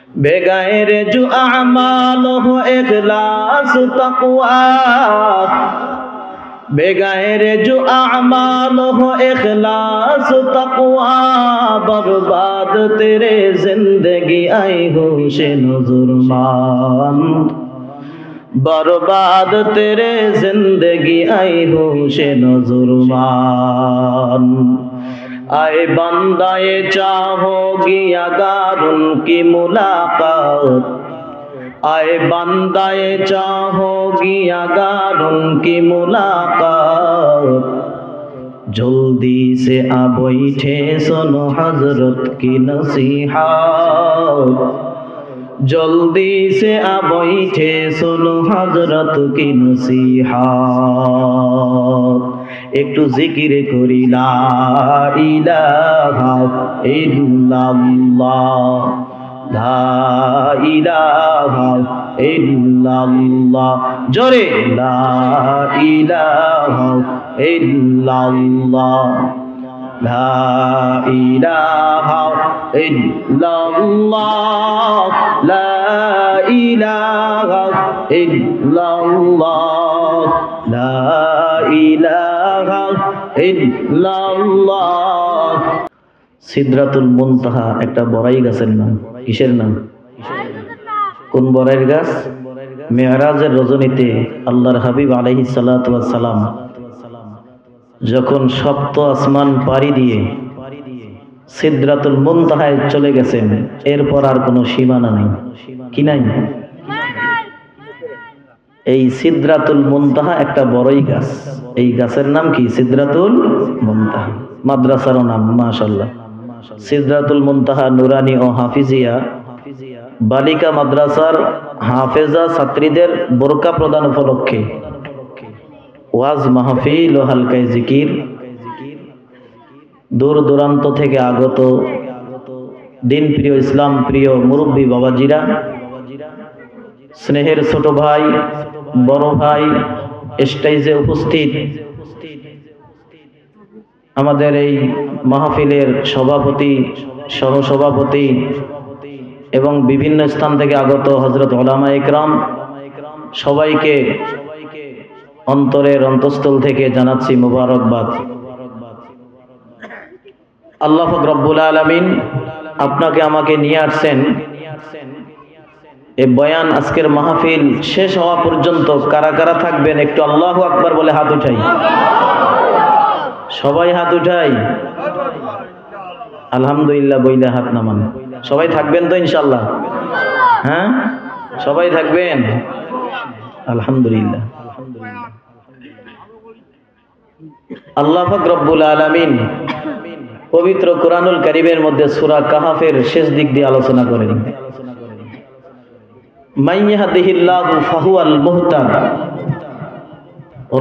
बेगैर जो अमाल हो इखलास तक़वा, बेगैर जो अमाल हो इखलास तक़वा, बर्बाद तेरे जिंदगी आई होशे नज़ुर्मान, बर्बाद तेरे जिंदगी आई होशे नज़ुर्मान। आए बंदाए चाहोगी अगर उनकी मुलाकात, आए बंदाए चाहोगी अगर उनकी मुलाकात, जल्दी से आ बैठे सुनो हजरत की नसीहत, जल्दी से आ बैठे सुनो हजरत की नसीहत। একটু জিকির করি লা ইলাহা ইল্লাল্লাহ, লা ইলাহা ইল্লাল্লাহ, জোরে লা ইলাহা ইল্লাল্লাহ, লা ইলাহা ইল্লাল্লাহ, লা ইলাহা ইল্লাল্লাহ, লা ইলাহা ইল্লাল্লাহ। সিদরাতুল মুনতাহা একটা বড়াই গাছের নাম। কিসের নাম? কোন বড়াইয়ের গাছ? মেরাজের রজনীতে আল্লাহর হাবিব আলাইহিস সালাতু ওয়াস সালাম যখন সপ্ত আসমান পাড়ি দিয়ে সিদরাতুল মুনতাহায় চলে গেছেন, এরপর আর কোনো সীমানা নেই। কি নাই? এই সিদরাতুল মুনতাহা একটা বড়ই গাছ। এই গাছের নাম কি? সিদরাতুল মুনতাহা। মাদ্রাসারও নাম মাশাআল্লাহ। সিদরাতুল মুনতাহা নুরানি ও হাফিজিয়া বালিকা মাদ্রাসার হাফেজা ছাত্রীদের বোরকা প্রদান উপলক্ষে ওয়াজ মাহফিল ও হালকায়ে জিকির, দূর দূরান্ত থেকে আগত দিন প্রিয় ইসলাম প্রিয় মুরব্বী বাবাজিরা, স্নেহের ছোট ভাই বড় ভাই, স্টেজে উপস্থিত আমাদের এই মাহফিলের সভাপতি সহসভাপতি এবং বিভিন্ন স্থান থেকে আগত হযরত উলামা ইকরাম, সবাইকে অন্তরের অন্তঃস্থল থেকে জানাচ্ছি মুবারকবাদ। আল্লাহ পাক রব্বুল আলামিন আপনাকে আমাকে নিয়ে আসছেন এই বয়ান, আজকের মাহফিল শেষ হওয়া পর্যন্ত কারা কারা থাকবেন একটু আল্লাহু আকবার বলে হাত উঠাই। সবাই হাত উঠাই। আলহামদুলিল্লাহ বইলে হাত নামান। সবাই থাকবেন তো ইনশাআল্লাহ? হ্যাঁ, সবাই থাকবেন। আলহামদুলিল্লাহ। আল্লাহ পাক রব্বুল আলামিন পবিত্র কোরআনুল কারীমের মধ্যে সূরা কাহাফের শেষ দিক দিয়ে আলোচনা করেন। মান ইয়াহদিহিল্লাহু ফাহুয়াল মুহতাদ,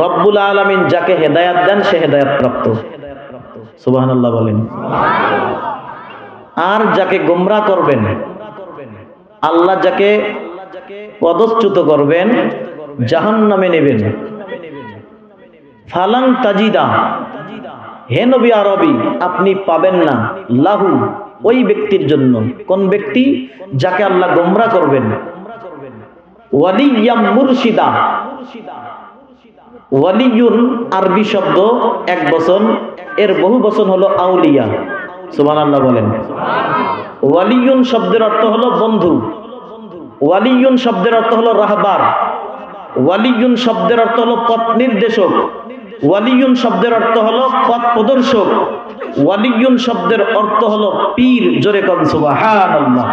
রব্বুল আলামিন যাকে হেদায়েত দেন সে হেদায়েত প্রাপ্ত। সুবহানাল্লাহ বলেন। আর যাকে গোমরাহ করবেন, আল্লাহ যাকে পদচ্যুত করবেন, জাহান্নামে নেবেন। ফালাং তাজিদা, হে নবী আরবি আপনি পাবেন না, লাহু ওই ব্যক্তির জন্য। কোন ব্যক্তি? যাকে আল্লাহ গোমরাহ করবেন। ওয়ালিয়াম মুরশিদা, ওয়ালিয়ুন আরবি শব্দ এক বচন, এর বহু বচন হলো আউলিয়া। সুবহানাল্লাহ বলেন। ওয়ালিয়ুন শব্দের অর্থ হলো বন্ধু, ওয়ালিয়ুন শব্দের অর্থ হলো রাহবার, ওয়ালিয়ুন শব্দের অর্থ হলো পথ নির্দেশক, ওয়ালিয়ুন শব্দের অর্থ হলো পথ প্রদর্শক, ওয়ালিয়ুন শব্দের অর্থ হলো পীর। জোরে কোন সুবহানাল্লাহ।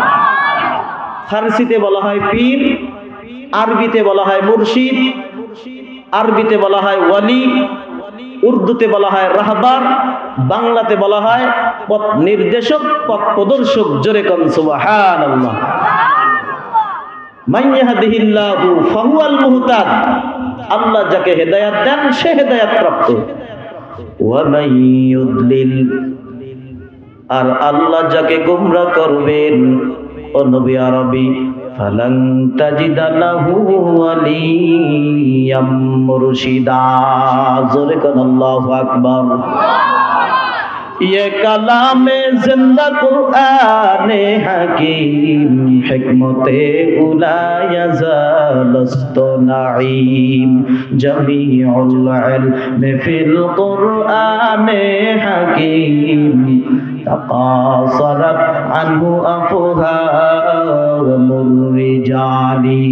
ফারসিতে বলা হয় পীর, আরবিতে বলা হয় মুর্শিদ, আরবিতে বলা হয় ওয়ালি, উর্দুতে বলা হয় রাহবার, বাংলাতে বলা হয় পথ নির্দেশক, পথ প্রদর্শক। জোরে কোন সুবহানাল্লাহ। মান ইয়াহদিহিল্লাহু ফাহুয়াল মুহতাদ, আল্লাহ যাকে হেদায়েত দেন সে হেদায়েত প্রাপ্ত। ওয়া মান ইউদলিল, আর আল্লাহ যাকে গোমরাহ করবেন ও নবী আরবি, ফালাং তাজিদা লাহু ওয়ালিয়াম মুরশিদা। জোরে কোন আল্লাহু আকবার। ये कलामे जिंदा कुराने हकीम हिकमते उला यज़लस्तो नईम जमीउल इल्म फिल कुराने हकीम तकासरत अन्हु अफहामुर रिजाली।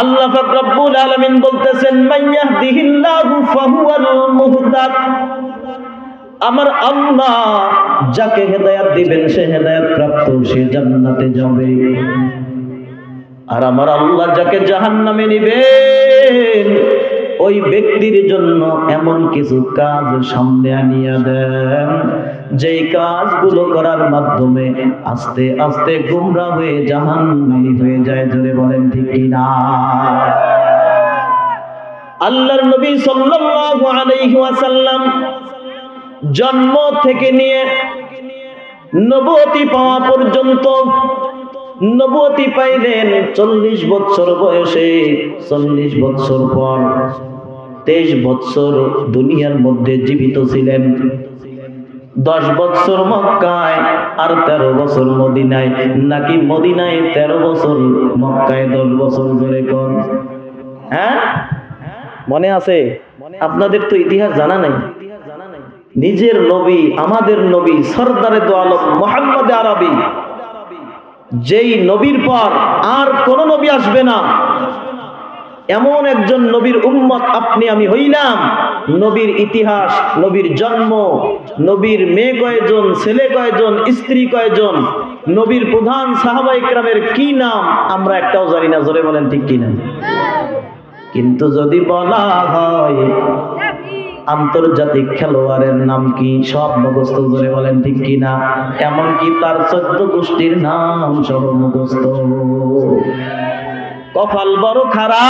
আল্লাহ পাক রব্বুল আলামিন বলতেছেন মাইয়াহদিহিল্লাহু ফাহুয়াল মুহতাদ। আমার আল্লাহ যাকে হেদায়েত দিবেন সে হেদায়েত প্রাপ্ত, সে জান্নাতে যাবে। আর আমার আল্লাহ যাকে জাহান্নামে নিবেন ওই ব্যক্তির জন্য এমন কিছু কাজ সামনে আনিয়া দেন যেই কাজগুলো করার মাধ্যমে আস্তে আস্তে গুমরা হয়ে জাহান্নামী হয়ে যায়। জোরে বলেন ঠিক কিনা? আল্লাহর নবী সাল্লাল্লাহু আলাইহি ওয়াসাল্লাম জন্ম থেকে নিয়ে নবুয়তি পাওয়া পর্যন্ত, নবুয়তি পাইলেন 40 বছর বয়সে। 40 বছর পর 23 বছর দুনিয়ার মধ্যে জীবিত ছিলেন, 10 বছর মক্কায় আর 13 বছর মদিনায়, নাকি মদিনায় 13 বছর মক্কায় 10 বছর ধরে কোন? হ্যাঁ মনে আছে? আপনাদের তো ইতিহাস জানা নাই। নিজের নবী, আমাদের নবী সরদারে দো আলম মুহাম্মদ আরবি, যেই নবীর পর আর কোন নবী আসবে না, এমন একজন নবীর উম্মত আপনি আমি হইলাম। নবীর ইতিহাস, নবীর জন্ম, নবীর মেয়ে কয়জন, ছেলে কয়জন, স্ত্রী কয়জন, নবীর প্রধান সাহাবায়ে কেরামের কি নাম আমরা একটাও জানি না। জোরে বলেন ঠিক কিনা? কিন্তু যদি বলা হয় আন্তর্জাতিক খেলোয়াড়ের নাম কি, সব মুখস্থ। জোরে বলেন ঠিক কিনা? এমনকি তার 14 গোষ্ঠীর নাম সব মুখস্থ। কপাল বড় খারাপ,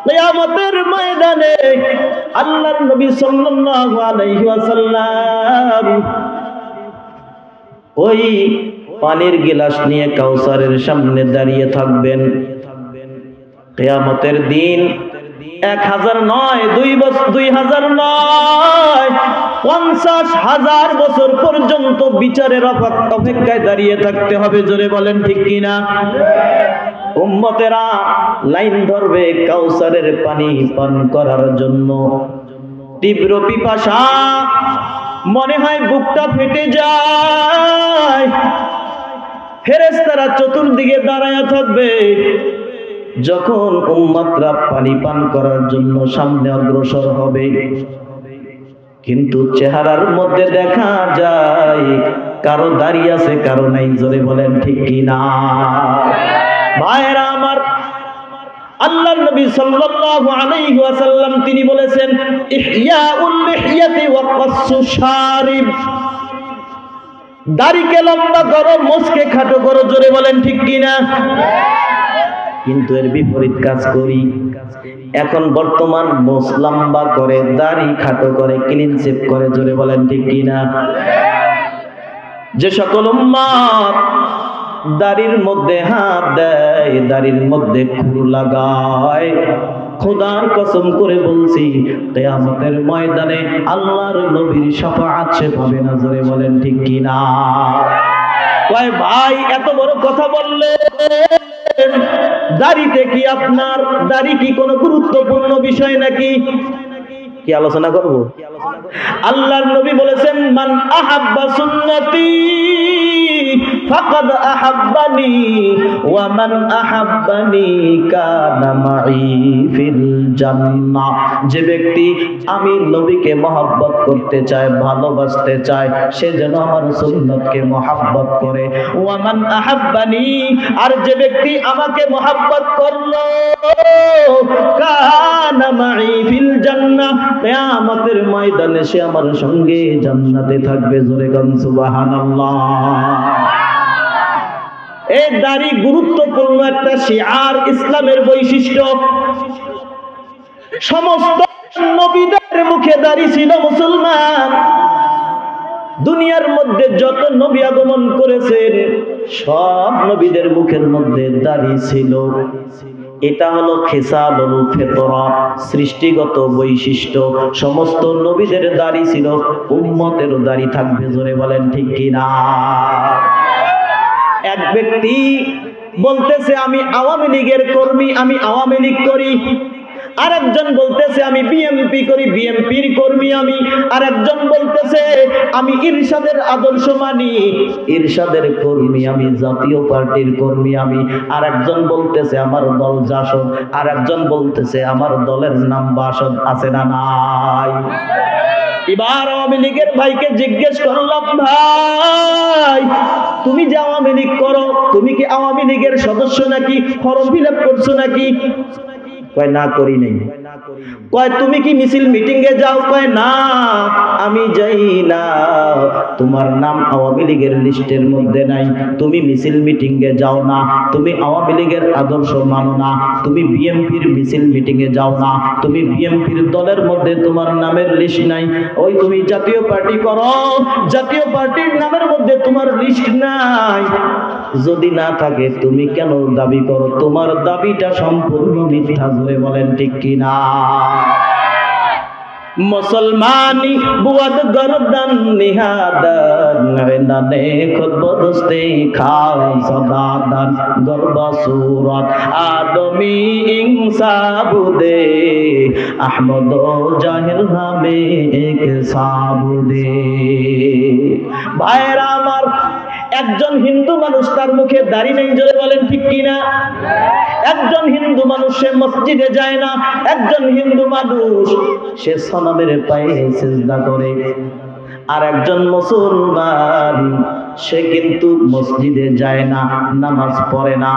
কিয়ামতের ময়দানে আল্লাহর নবী সাল্লাল্লাহু আলাইহি ওয়াসাল্লাম ওই পানির গিলাস নিয়ে কাউসারের সামনে দাঁড়িয়ে থাকবেন। কিয়ামতের দিন 1000 নয়, 2000 নয়, 50,000 বছর পর্যন্ত বিচারের অপেক্ষায় দাঁড়িয়ে থাকতে হবে। জোরে বলেন ঠিক কিনা? উম্মতেরা লাইন ধরবে কাউসারের পানি পান করার জন্য। তীব্র পিপাসা, মনে হয় বুকটা ফেটে যায়। ফেরেশতারা চতুর্দিকে দাঁড়ায় থাকবে। যখন উম্মতরা পানি পান করার জন্য সামনে অগ্রসর হবে, কিন্তু চেহারার মধ্যে দেখা যায় কারো দাঁড়িয়ে আছে, কারো নাই। জোরে বলেন ঠিক কিনা? ভাইরা আমার, আল্লাহর নবী সাল্লাল্লাহু আলাইহি ওয়াসাল্লাম তিনি বলেছেন ইহইয়াউল লিহইয়াতি ওয়া কাসসুশ শারিব। দাড়িকে লম্বা করো, মোছকে খাটো করো। জোরে বলেন ঠিক কিনা? কিন্তু এর বিপরীত কাজ করি এখন। বর্তমান মোছ লম্বা করে, দাড়ি খাটো করে, ক্লিন শেভ করে। জোরে বলেন ঠিক কিনা? যে সকল উম্মত দাড়ির মধ্যে হাত দেয়, দাড়ির মধ্যে খুর লাগায়, খোদার কসম করে বলছি কিয়ামতের ময়দানে আল্লাহর নবীর শাফাআত সে পাবে না। জোরে বলেন ঠিক কিনা? কয় ভাই এত বড় কথা বললেন, দাড়িতে কি আপনার দাড়ি কি কোনো গুরুত্বপূর্ণ বিষয় নাকি? কি আলোচনা করব? আল্লাহর নবী বলেছেন মান আহাব্বা সুন্নতি ফাকাদ আহাব্বানি ওয়া মান আহাব্বানি কানা মাই ফিল জান্নাহ। যে ব্যক্তি আমি নবীকে মহব্বত করতে চায়, ভালোবাসতে চায়, সে যেন আমার সুন্নতকে মহব্বত করে। ওয়া মান আহাব্বানি, আর যে ব্যক্তি আমাকে মহব্বত করলো, কানা মাই ফিল জান্নাহ, কিয়ামতের ময়দানে সে আমার সঙ্গে জান্নাতে থাকবে। জোরে গান সুবহানাল্লাহ। এই দাড়ি গুরুত্বপূর্ণ একটা শিআর, ইসলামের বৈশিষ্ট্য। সমস্ত নবীদের মুখে দাড়ি ছিল মুসলমান। দুনিয়ার মধ্যে যত নবী আগমন করেছেন সব নবীদের মুখের মধ্যে দাড়ি ছিল। এটা হলো খেসালুল ফিতরা, সৃষ্টিগত বৈশিষ্ট্য। সমস্ত নবীদের দাড়ি ছিল, উম্মতেরও দাড়ি থাকবে। জোরে বলেন ঠিক কিনা? এক ব্যক্তি বলতেছে আমি আওয়ামী লীগের কর্মী, আমি আওয়ামী লীগ করি। আরেকজন বলতেছে আমি বিএনপি করি, বিএনপির কর্মী আমি। আরেকজন বলতেছে আমি ইরশাদের আদর্শ মানি, ইরশাদের কর্মী আমি, জাতীয় পার্টির কর্মী আমি। আরেকজন বলতেছে আমার দল জাসদ, আরেকজন বলতেছে আমার দলের নাম বাসদ। আছে না নাই? এবার আওয়ামী লীগের ভাইকে জিজ্ঞেস করলাম, ভাই তুমি যে আওয়ামী লীগ করো, তুমি কি আওয়ামী লীগের সদস্য নাকি? ফর্ম ফিল আপ করছো নাকি? কয় না, করি নাই। কয় তুমি কি মিছিল মিটিং এ যাও? কয় না, আমি যাই না। তোমার নাম আওয়ামী লীগের লিস্টের মধ্যে নাই, তুমি মিছিল মিটিং এ যাও না, তুমি আওয়ামী লীগের আদর্শ মানো না, তুমি বিএনপির মিছিল মিটিং এ যাও না, তুমি বিএনপির দলের মধ্যে তোমার নামের লিস্ট নাই। ওই তুমি জাতীয় পার্টি করো, জাতীয় পার্টির নামের মধ্যে তোমার লিস্ট নাই। যদি না থাকে তুমি কেন দাবি করো? তোমার দাবিটা সম্পূর্ণ মিথ্যা। জোরে বলেন ঠিক কিনা? মুসলমানি বুয়াদ গরদান নিহাদান নানে খুদ বদস্তে খাও সদাদান গরবা সুরাত আদমি ইনসাবুদে আহমদ জাহিল নামে এক সাবুদে। ভাইরা আমার, একজন হিন্দু মানুষ তার মুখে দাড়ি নেই। জোরে বলেন ঠিক কিনা? একজন হিন্দু মানুষ সে মসজিদে যায় না, একজন হিন্দু মানুষ সে সনমের পায়ে সিজদা করে। আর একজন মুসলমান সে কিন্তু মসজিদে যায় না, নামাজ পড়ে না।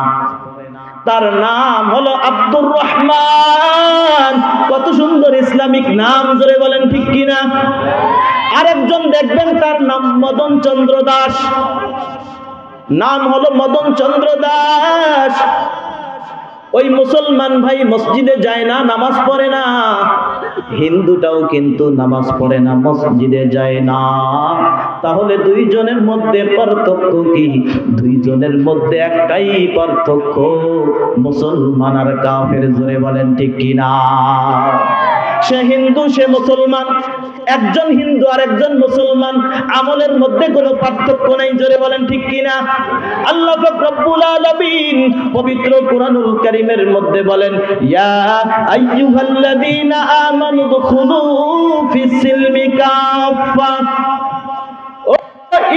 তার নাম হলো আব্দুর রহমান। কত সুন্দর ইসলামিক নাম! জোরে বলেন ঠিক কিনা? আরেকজন দেখবেন তার নাম মদন চন্দ্র দাস, নাম হলো মদন চন্দ্র দাস। ওই মুসলমান ভাই মসজিদে যায় না, নামাজ পড়ে না। হিন্দুটাও কিন্তু নামাজ পড়ে না, মসজিদে যায় না। তাহলে দুইজনের মধ্যে পার্থক্য কি? দুইজনের মধ্যে একটাই পার্থক্য, মুসলমান আর কাফের। জোরে বলেন ঠিক কিনা? সে হিন্দু, সে মুসলমান। একজন হিন্দু আর একজন মুসলমান, আমলের মধ্যে কোনো পার্থক্য নাই। জোরে বলেন ঠিক কিনা? আল্লাহ পাক রব্বুল আলামিন পবিত্র কুরআনুল কারীমের মধ্যে বলেন, ইয়া আইয়ুহাল্লাযীনা আমানু দুখুলু ফিস সিলমি কাফা। ও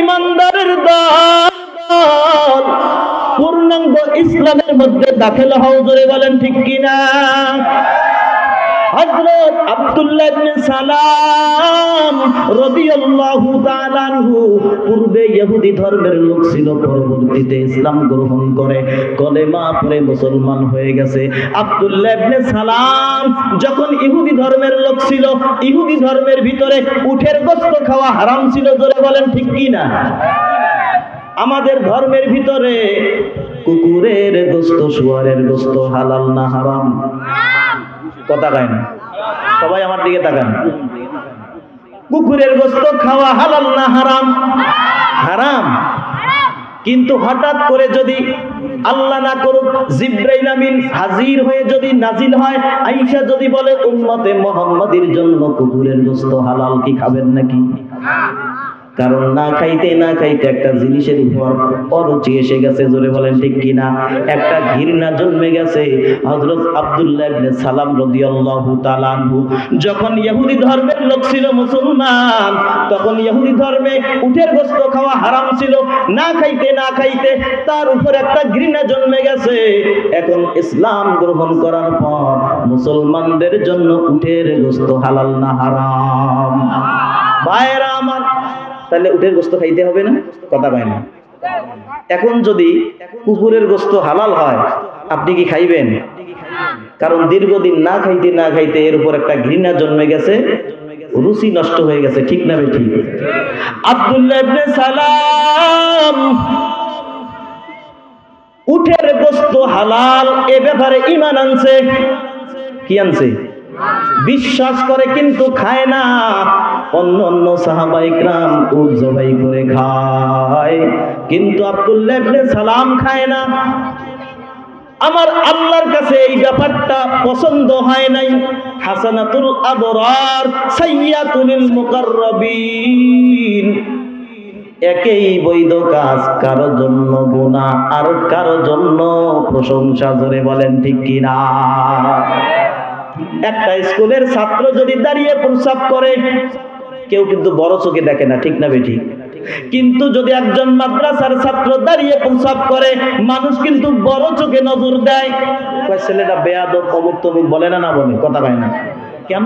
ঈমানদারের দল, পূর্ণাঙ্গ ইসলামের মধ্যে দাখিল হও। জোরে বলেন ঠিক কিনা? হযরত আব্দুল্লাহ ইবনে সালাম রাদিয়াল্লাহু তাআলা আনহু পূর্বে ইহুদি ধর্মের লোক ছিল, পরবর্তীতে ইসলাম গ্রহণ করে কলেমা পড়ে মুসলমান হয়ে গেছে। আব্দুল্লাহ ইবনে সালাম যখন ইহুদি ধর্মের লোক ছিল, ইহুদি ধর্মের ভিতরে উটের গোশত খাওয়া হারাম ছিল। জোরে বলেন ঠিক কিনা? আমাদের ধর্মের ভিতরে কুকুরের গোশত, শুয়োরের গোশত হালাল না হারাম? কথা কয় না, সবাই আমার দিকে তাকান। কুকুরের গোশত খাওয়া হালাল না হারাম? হারাম। কিন্তু হঠাৎ করে যদি আল্লাহ না করুক জিবরাইল আমিন হাজির হয়ে যদি নাজিল হয়, আয়েশা যদি বলে উম্মতে মুহাম্মাদির জন্য কুকুরের গোশত হালাল, কি খাবেন নাকি? কারণ না খাইতে না খাইতে একটা জিনিসের উপর অরুচি এসে গেছে। জোরে বলেন ঠিক কিনা? একটা ঘৃণা জন্মে গেছে। হযরত আব্দুল্লাহ ইবনে সালাম রাদিয়াল্লাহু তাআলা আনহু যখন ইহুদি ধর্মের লোক ছিল, মুসলমান, তখন ইহুদি ধর্মে উটের গোশত খাওয়া হারাম ছিল। না খাইতে না খাইতে তার উপর একটা ঘৃণা জন্মে গেছে। এখন ইসলাম গ্রহণ করার পর মুসলমানদের জন্য উটের গোশত হালাল না হারাম? ভাইরা আমার, তাহলে উটের গোশত খাইতে হবে না? কথা কয় না। এখন যদি কুকুরের গোশত হালাল হয়, আপনি কি খাইবেন? কারণ দীর্ঘদিন না খাইতে না খাইতে এর উপর একটা ঘৃণা জন্মে গেছে, রুচি নষ্ট হয়ে গেছে। ঠিক না বেঠিক? আব্দুল্লাহ ইবনে সালাম উটের গোশত হালাল এ ব্যাপারে ঈমান আনছে। কি আনছে? বিশ্বাস করে কিন্তু খায় না। অন্য অন্য সাহাবায়ে কিরাম উট জবাই করে খায়, কিন্তু আব্দুল্লাহ ইবনে সালাম খায় না। আমার আল্লাহর কাছে এই ব্যাপারটা পছন্দ হয় নাই। হাসানাতুল আবরার সাইয়্যাতুল মুকাররাবিন, একই বৈধ কাজ, কারো জন্য গুনাহ আর কারো জন্য প্রশংসা। জোরে বলেন ঠিক কিনা? একটা স্কুলের ছাত্র যদি দাঁড়িয়ে প্রস্রাব করে, কেউ কিন্তু বড় চোখে দেখে না, ঠিক না বেঠিক? কিন্তু যদি একজন মাদ্রাসার ছাত্র দাঁড়িয়ে প্রস্রাব করে, মানুষ কিন্তু বড় চোখে নজর দেয়। কয় ছেলেটা বেয়াদব, অমুক তমুক বলে না, না বলে? কথা কয় না কেন?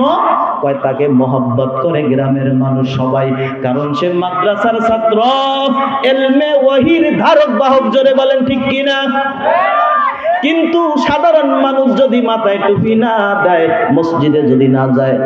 কয় তাকে মহব্বত করে গ্রামের মানুষ সবাই, কারণ সে মাদ্রাসার ছাত্র, ইলমে ওয়াহির ধারক বাহক। জোরে বলেন ঠিক কিনা? কিন্তু সাধারণ মানুষ যদি মাথায় টুপি না দেয়, মসজিদে যদি না যায়,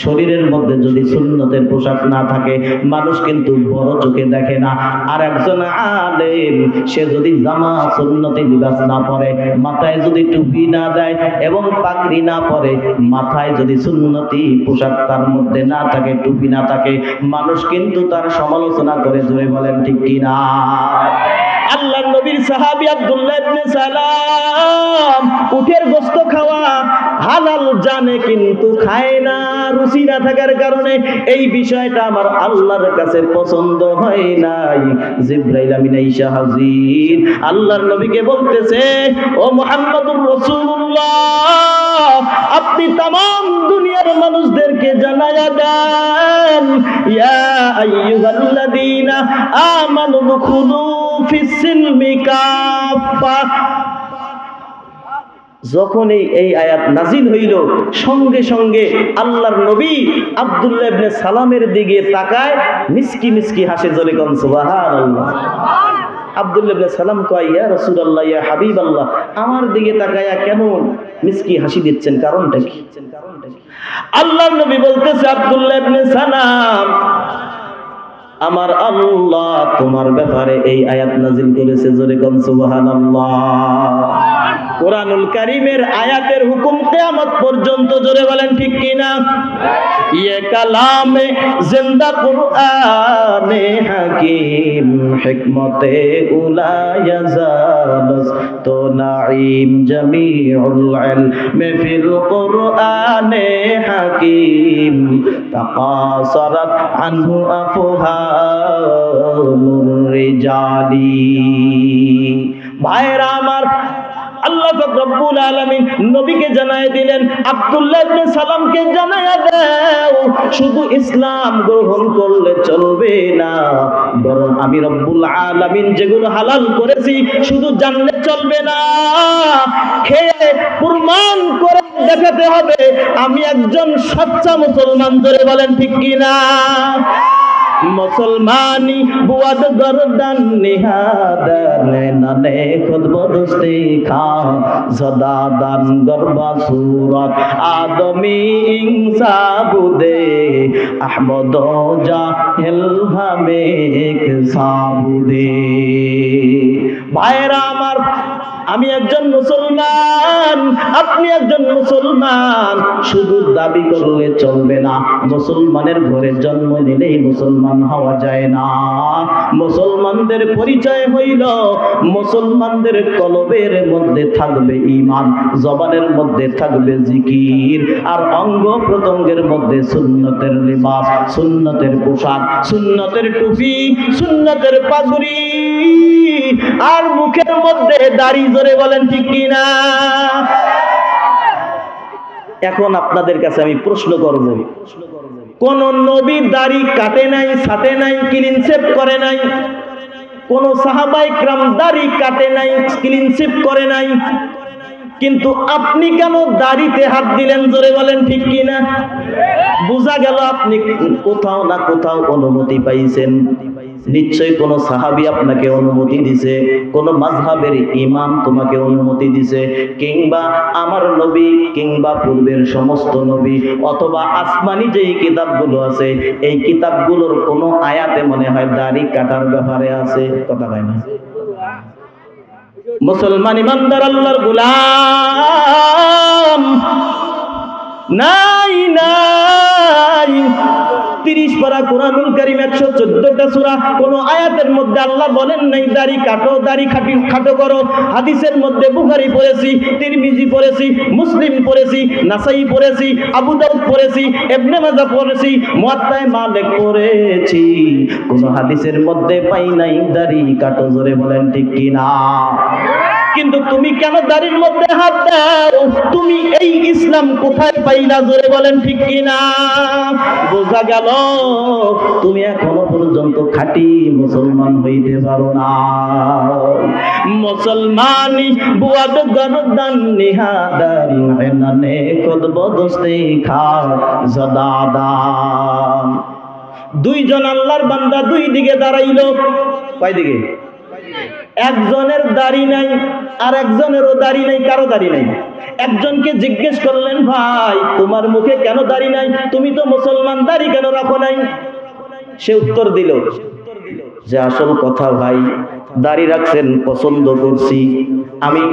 শরীরের মধ্যে যদি সুন্নতের পোশাক না থাকে, মানুষ কিন্তু বড় চোখে দেখে না। আর একজন আলেম, সে যদি জামা সুন্নতি লিবাস না পরে, মাথায় যদি টুপি না দেয় এবং পাগড়ি না পরে, মাথায় যদি সুন্নতি পোশাক তার মধ্যে না থাকে, টুপি না থাকে, মানুষ কিন্তু তার সমালোচনা করে। জোরে বলেন ঠিক কিনা? আল্লাহর নবীর সাহাবী আব্দুল্লাহ ইবনে সালাম উটের গোশত খাওয়া হালাল জানে, কিন্তু খায় না, রুচি না থাকার কারণে। এই বিষয়টা আমার আল্লাহর কাছে পছন্দ হয় নাই। জিবরাইল আমিন আইসা হাজির, আল্লাহর নবীকে বলতেছে, ও মুহাম্মদুর রাসূলুল্লাহ, আপনি तमाम দুনিয়ার মানুষদেরকে জানায়া দেন, ইয়া আইয়ুহাল্লাযীনা আমানু দুখুলু ফিস-সিলমি কাফা। যখন এই আয়াত নাজিল হইল, সঙ্গে সঙ্গে আল্লাহর নবী আব্দুল্লাহ ইবনে সালামের দিকে তাকায়, মিসকি মিসকি হাসে। জোরে কোন সুবহানাল্লাহ। আব্দুল্লাহ ইবনে সালাম কয়, ইয়া রাসূলুল্লাহ, ইয়া হাবিবাল্লাহ, আমার দিকে তাকায়া কেন মিসকি হাসি দিচ্ছেন, কারণটা কি? আল্লাহর নবী বলতেছে, আব্দুল্লাহ ইবনে সালাম, আমার আল্লাহ তোমার ব্যাপারে এই আয়াত নাজিল করেছে। জোরে কোন সুবহানাল্লাহ। কোরআনুল কারীমের আয়াতের হুকুম কিয়ামত পর্যন্ত। জোরে বলেন ঠিক কিনা? ইয়ে কালামে জিন্দা কুরআনে হাকিম, হিকমতে উলা ইয়াজালস তো নাঈম জামিউল ইলমি ফিল কুরআনে হাকিম, তাকাসারাত আনহু আফহামুর রিজালি। ভাইরা আমার, আল্লাহ রব্বুল আলামিন নবীকে জানায় দিলেন, আব্দুল্লাহ ইবনে সালামকে জানায়া দাও, শুধু ইসলাম গ্রহণ করলে চলবে না, বরং আমি রব্বুল আলামিন যেগুলো হালাল করেছি শুধু জানলে চলবে না, খেয়ে প্রমাণ করে দেখাতে হবে আমি একজন সচ্চা মুসলমান। ধরে বলেন ঠিক কিনা? মুসলমানি বুয়াদ গরদান নিহাদান নানে খুদ বদস্তি খা সদাদান গরবা সুরত আদমি ইনসাবুদে আহমদ জাহেল ভামে এক সাবুদে। ভাইরা আমার, আমি একজন মুসলমান, আপনি একজন মুসলমান, শুধু দাবি করলে চলবে না। মুসলমানের ঘরে জন্ম নিলেই মুসলমান হওয়া যায় না। মুসলমানদের পরিচয় হইল, মুসলমানদের কলবের মধ্যে থাকবে ঈমান, জবানের মধ্যে থাকবে জিকির, আর অঙ্গ প্রত্যঙ্গের মধ্যে সুন্নতের লিবাস, সুন্নতের পোশাক, সুন্নতের টুপি, সুন্নতের পাগড়ি, আর মুখের মধ্যে দাড়ি। জোরে বলেন ঠিক কিনা? এখন আপনাদের কাছে আমি প্রশ্ন করব, কোন নবী দাড়ি কাটে নাই, ছাটে নাই, ক্লিন শেভ করে নাই? কোন সাহাবায়ে কেরাম দাড়ি কাটে নাই, ক্লিন শেভ করে নাই? কিন্তু আপনি কেন দাড়িতে হাত দিলেন? জোরে বলেন ঠিক কিনা? বোঝা গেল আপনি কোথাও না কোথাও অনুমতি পাইছেন। নিশ্চয়ই কোন সাহাবী আপনাকে অনুমতি দিছে, কোন মাযহাবের ইমাম তোমাকে অনুমতি দিছে, কিংবা আমার নবী, কিংবা পূর্বের সমস্ত নবী, অথবা আসমানি যেই কিতাবগুলো আছে, এই কিতাবগুলোর কোন আয়াতে মনে হয় দাড়ি কাটার ব্যাপারে আছে? কথা হয় না। মুসলমান ইমানদার আল্লাহর গোলাম, নাই নাই। 30 পারা কোরআনুল কারীম 114টা সূরা, কোন আয়াতের মধ্যে আল্লাহ বলেন নাই দাড়ি কাটো, দাড়ি খাটো করো। হাদিসের মধ্যে বুখারী পড়েছি, তিরমিজি পড়েছি, মুসলিম পড়েছি, নাসাই পড়েছি, আবু দাউদ পড়েছি, ইবনে মাজাহ পড়েছি, মুয়াত্তা মালিক পড়েছি। কোন হাদিসের মধ্যে পাই নাই দাড়ি কাটো। জোরে বলেন ঠিক কি না? কিন্তু তুমি কেন দাড়ির মধ্যে হাত দাও? তুমি এই ইসলাম কোথায় পাইলা? জোরে বলেন ঠিক কি না? বোঝা গেল তুমি এখনো পর্যন্ত খাঁটি মুসলমান হইতে পারো না। মুসলমানি বুয়াদ গরদান নিহাদারি মেনানে খুদ বদস্তে খা জাদাদাম। দুইজন আল্লাহর বান্দা দুই দিকে দাঁড়াইলো। কয় দিকে? একজনের দাড়ি নাই আর একজনেরও দাড়ি নাই। কারো দাড়ি নাই। একজনকে জিজ্ঞেস করলেন, ভাই তোমার মুখে কেন দাড়ি নাই? তুমি তো মুসলমান, দাড়ি কেন রাখো নাই? সে উত্তর দিল যে আসল কথা ভাই, দাড়ি রাখছেন পছন্দ করছি, আমি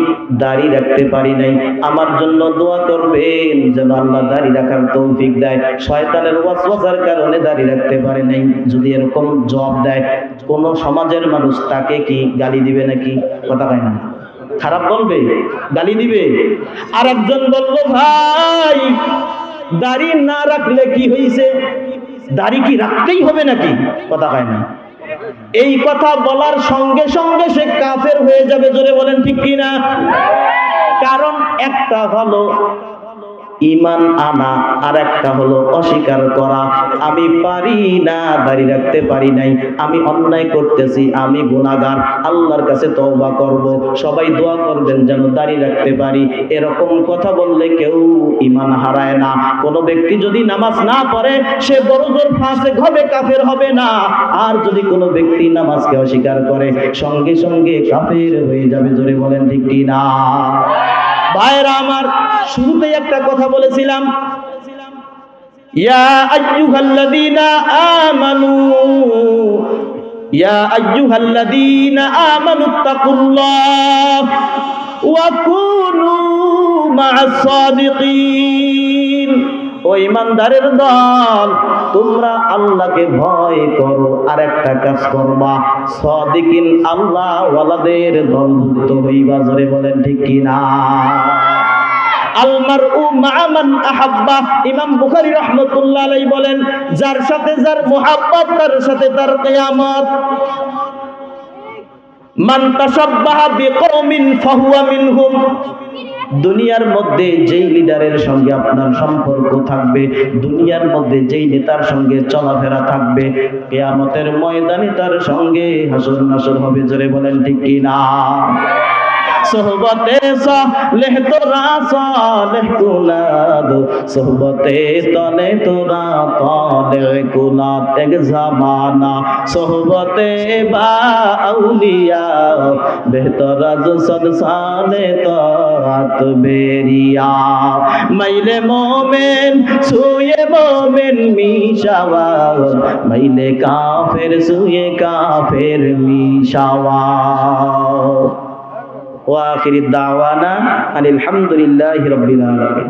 দাড়ি রাখতে পারি নাই। আমার জন্য দোয়া করবেন যেন আল্লাহ দাড়ি রাখার তৌফিক দেয়। শয়তানের ওয়াসওয়াসার কারণে দাড়ি রাখতে পারে নাই। যদি এরকম জবাব দেয়, কোন সমাজের মানুষ তাকে কি গালি দিবে নাকি? কথা কয় না? খারাপ বলবে, গালি দিবে। আর একজন বলল, ভাই দাড়ি না রাখলে কি হইছে? দাড়ি কি রাখতেই হবে নাকি? কথা কয় না? এই কথা বলার সঙ্গে সঙ্গে সে কাফের হয়ে যাবে। জোরে বলেন ঠিক কি না? কারণ একটা হলো ঈমান আনা, আর একটা হলো অস্বীকার করা। আমি পারি না, দাড়ি রাখতে পারি নাই, আমি অন্যায় করতেছি, আমি গুনাহগার, আল্লাহর কাছে তওবা করব। সবাই দোয়া করবেন যেন দাড়ি রাখতে পারি। এরকম কথা বললে কেউ ঈমান হারায় না। কোন ব্যক্তি যদি নামাজ না পড়ে সে বড় জোর ফাসিক হবে, কাফের হবে না। আর যদি কোনো ব্যক্তি নামাজকে অস্বীকার করে সঙ্গে সঙ্গে কাফের হয়ে যাবে। জোরে বলেন ঠিক কি না? ভাইরা আমার, শুরুতেই একটা কথা বলেছিলাম, ইয়া আইয়ুহাল্লাযীনা আমানু, ইয়া আইয়ুহাল্লাযীনা আমানুত্তাকুল্লাহ ওয়া কুনু মা'আস সাদিকিন। ও ঈমানদারের দল, তোমরা আল্লাহকে ভয় করো আর একটা কাজ করবা, সাদিকিন আল্লাহ ওয়ালাদের দলভুক্ত হইবা। জোরে বলেন ঠিক কি না? আল মারউ মা মান আহাব্বা। ইমাম বুখারী রাহমাতুল্লাহ আলাইহি বলেন, যার সাথে যার মুহাব্বত তার সাথে তার কিয়ামত। মান তাশাব্বাহা বিকওমিন ফাহুয়া মিনহুম। দুনিয়ার মধ্যে যেই লিডারের সঙ্গে আপনার সম্পর্ক থাকবে, দুনিয়ার মধ্যে যেই নেতার সঙ্গে চলাফেরা থাকবে, কিয়ামতের ময়দানে তার সঙ্গে হাসর নাসর হবে। জোরে বলেন ঠিক কি না? সোহবতে সালেহ তোরা সালেহ কুলাদ, সোহবতে তলে তোরা তলে কুলাদ। এক জামানা সোহবতে বা আউলিয়া, বেহতর আজ সদ সালে তাত বেরিয়া। মাইলে মোমেন সুয়ে মোমেন মিশাওয়া, মাইলে কাফের সুয়ে কাফের মিশাওয়া। ওয়া আখিরি দাওয়ানা আলহামদুলিল্লাহি রাব্বিল আলামিন।